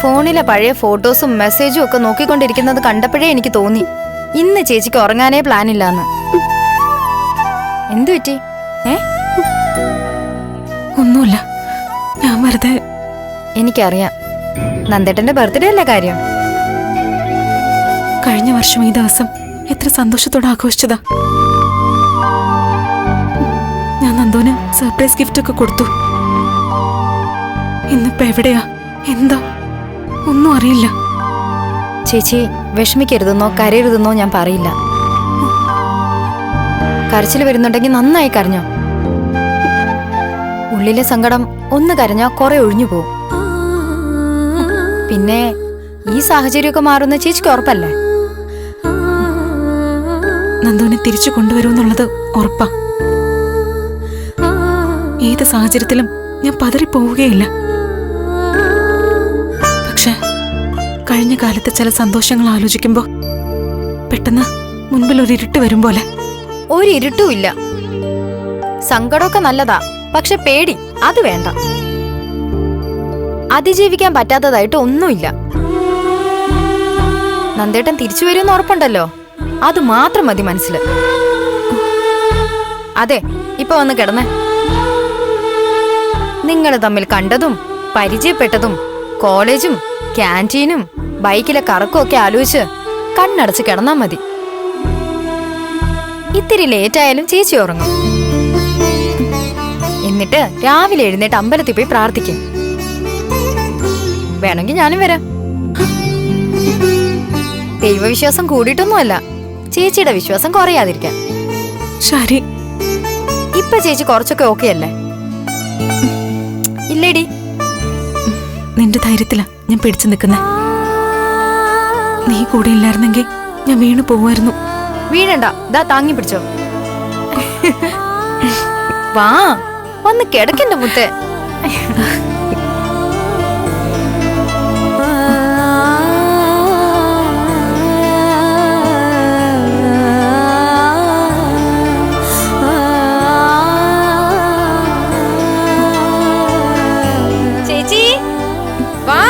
ഫോണിലെ പഴയ ഫോട്ടോസും മെസ്സേജും ഒക്കെ നോക്കിക്കൊണ്ടിരിക്കുന്നത് കണ്ടപ്പോഴേ എനിക്ക് തോന്നി ഇന്ന് ചേച്ചിക്ക് ഉറങ്ങാനേ പ്ലാൻ ഇല്ലാന്ന്. എന്തു പറ്റി? ഒന്നുമില്ല, ഞാൻ വെറുതെ. എനിക്കറിയാം, നന്ദേട്ടന്റെ ബർത്ത്ഡേ അല്ലേ കാര്യം. കഴിഞ്ഞ വർഷം ഈ ദിവസം എത്ര സന്തോഷത്തോടെ ആഘോഷിച്ചതാ. ഞാൻ നന്ദുവിന് സർപ്രൈസ് ഗിഫ്റ്റ് ഒക്കെ കൊടുത്തു. ഇന്നിപ്പോ എവിടെയാ, എന്താ, ഒന്നും അറിയില്ല. ചേച്ചി വിഷമിക്കരുതെന്നോ കരയരുതെന്നോ ഞാൻ പറയില്ല. കരച്ചിൽ വരുന്നുണ്ടെങ്കിൽ നന്നായി കരഞ്ഞോ. ഉള്ളിലെ സങ്കടം ഒന്ന് കരഞ്ഞാ കുറെ ഒഴിഞ്ഞു പോവും. പിന്നെ ഈ സാഹചര്യമൊക്കെ മാറുന്ന ചേച്ചിക്ക് ഉറപ്പല്ലേ? നന്ദുവിനെ തിരിച്ചു കൊണ്ടുവരുമെന്നുള്ളത് ഉറപ്പാ. ഏത് സാഹചര്യത്തിലും ഞാൻ പതറിപ്പോവുകയില്ല. പക്ഷെ കഴിഞ്ഞ കാലത്തെ ചില സന്തോഷങ്ങൾ ആലോചിക്കുമ്പോ പെട്ടെന്ന് മുൻപിൽ ഒരു ഇരുട്ട് വരും പോലെ. ഒരു ഇരുട്ടുമില്ല. സങ്കടമൊക്കെ നല്ലതാ, പക്ഷെ പേടി അത് വേണ്ട. അതിജീവിക്കാൻ പറ്റാത്തതായിട്ട് ഒന്നുമില്ല. നന്ദേട്ടൻ തിരിച്ചു വരുമെന്ന് ഉറപ്പുണ്ടല്ലോ, അത് മാത്രം മതി മനസ്സിൽ. അതെ, ഇപ്പൊ വന്ന് കിടന്നേ. നിങ്ങൾ തമ്മിൽ കണ്ടതും പരിചയപ്പെട്ടതും കോളേജും ക്യാൻറ്റീനും ബൈക്കിലെ കറക്കും ഒക്കെ ആലോചിച്ച് കണ്ണടച്ച് കിടന്നാ മതി. ഇത്തിരി ലേറ്റായാലും ചേച്ചി ഉറങ്ങും. എന്നിട്ട് രാവിലെ എഴുന്നേറ്റ് അമ്പലത്തിൽ പോയി പ്രാർത്ഥിക്കും. വേണമെങ്കിൽ ഞാനും വരാം. ദൈവവിശ്വാസം കൂടിയിട്ടൊന്നുമല്ല, ചേച്ചിയുടെ വിശ്വാസം കുറയാതിരിക്കാൻ. ശരി. ഇപ്പൊ ചേച്ചി കുറച്ചൊക്കെ ഓക്കെ അല്ലേ? ഇല്ലേടി? നിന്റെ ധൈര്യത്തിലാ ഞാൻ പിടിച്ചു നിൽക്കുന്നെ. നീ കൂടെ ഇല്ലായിരുന്നെങ്കിൽ ഞാൻ വീണു പോവായിരുന്നു. വീഴണ്ട, ദാ താങ്ങി പിടിച്ചോ. വാ, വന്ന് കിടക്കണ്ട മുത്തേ. ചേച്ചി വാ.